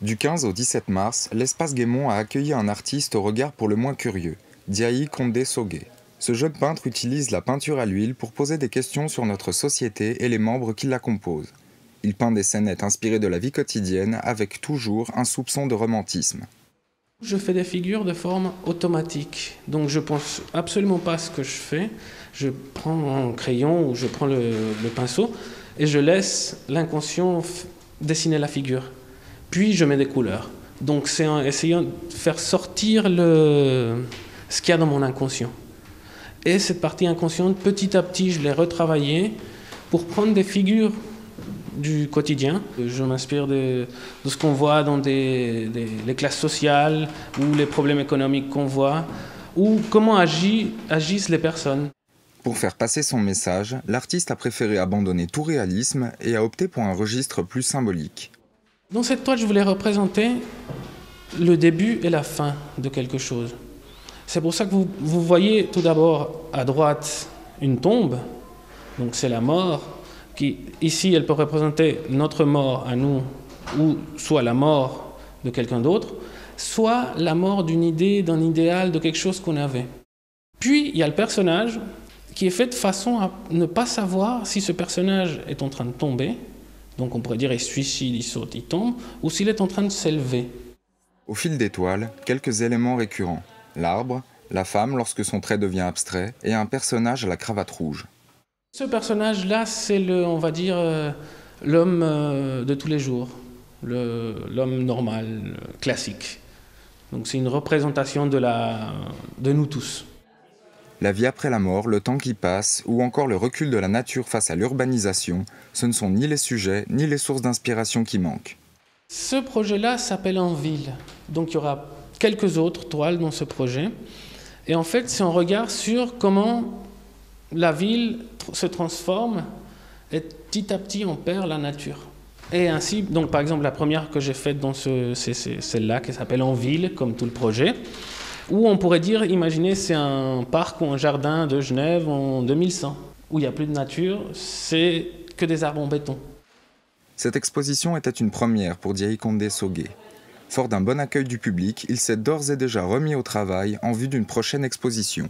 Du 15 au 17 mars, l'espace Guémont a accueilli un artiste au regard pour le moins curieux, Diaye Condé Sogué. Ce jeune peintre utilise la peinture à l'huile pour poser des questions sur notre société et les membres qui la composent. Il peint des scénettes inspirées de la vie quotidienne avec toujours un soupçon de romantisme. Je fais des figures de forme automatique, donc je pense absolument pas à ce que je fais. Je prends un crayon ou je prends le pinceau et je laisse l'inconscient dessiner la figure. Puis je mets des couleurs. Donc c'est en essayant de faire sortir ce qu'il y a dans mon inconscient. Et cette partie inconsciente, petit à petit, je l'ai retravaillée pour prendre des figures du quotidien. Je m'inspire de ce qu'on voit dans les classes sociales ou les problèmes économiques qu'on voit ou comment agissent les personnes. Pour faire passer son message, l'artiste a préféré abandonner tout réalisme et a opté pour un registre plus symbolique. Dans cette toile, je voulais représenter le début et la fin de quelque chose. C'est pour ça que vous voyez tout d'abord à droite une tombe, donc c'est la mort, qui ici elle peut représenter notre mort à nous, ou soit la mort de quelqu'un d'autre, soit la mort d'une idée, d'un idéal, de quelque chose qu'on avait. Puis il y a le personnage qui est fait de façon à ne pas savoir si ce personnage est en train de tomber, donc on pourrait dire il se suicide, il saute, il tombe, ou s'il est en train de s'élever. Au fil des toiles, quelques éléments récurrents. L'arbre, la femme lorsque son trait devient abstrait, et un personnage à la cravate rouge. Ce personnage-là, c'est on va dire, l'homme de tous les jours, l'homme normal, classique. Donc c'est une représentation de nous tous. La vie après la mort, le temps qui passe, ou encore le recul de la nature face à l'urbanisation, ce ne sont ni les sujets, ni les sources d'inspiration qui manquent. Ce projet-là s'appelle En ville. Donc il y aura quelques autres toiles dans ce projet. Et en fait, c'est un regard sur comment la ville se transforme et petit à petit on perd la nature. Et ainsi, donc par exemple la première que j'ai faite c'est celle-là qui s'appelle En ville, comme tout le projet, où on pourrait dire, imaginez, c'est un parc ou un jardin de Genève en 2100, où il n'y a plus de nature, c'est que des arbres en béton. Cette exposition était une première pour Diaye Condé Sogué. Fort d'un bon accueil du public, il s'est d'ores et déjà remis au travail en vue d'une prochaine exposition.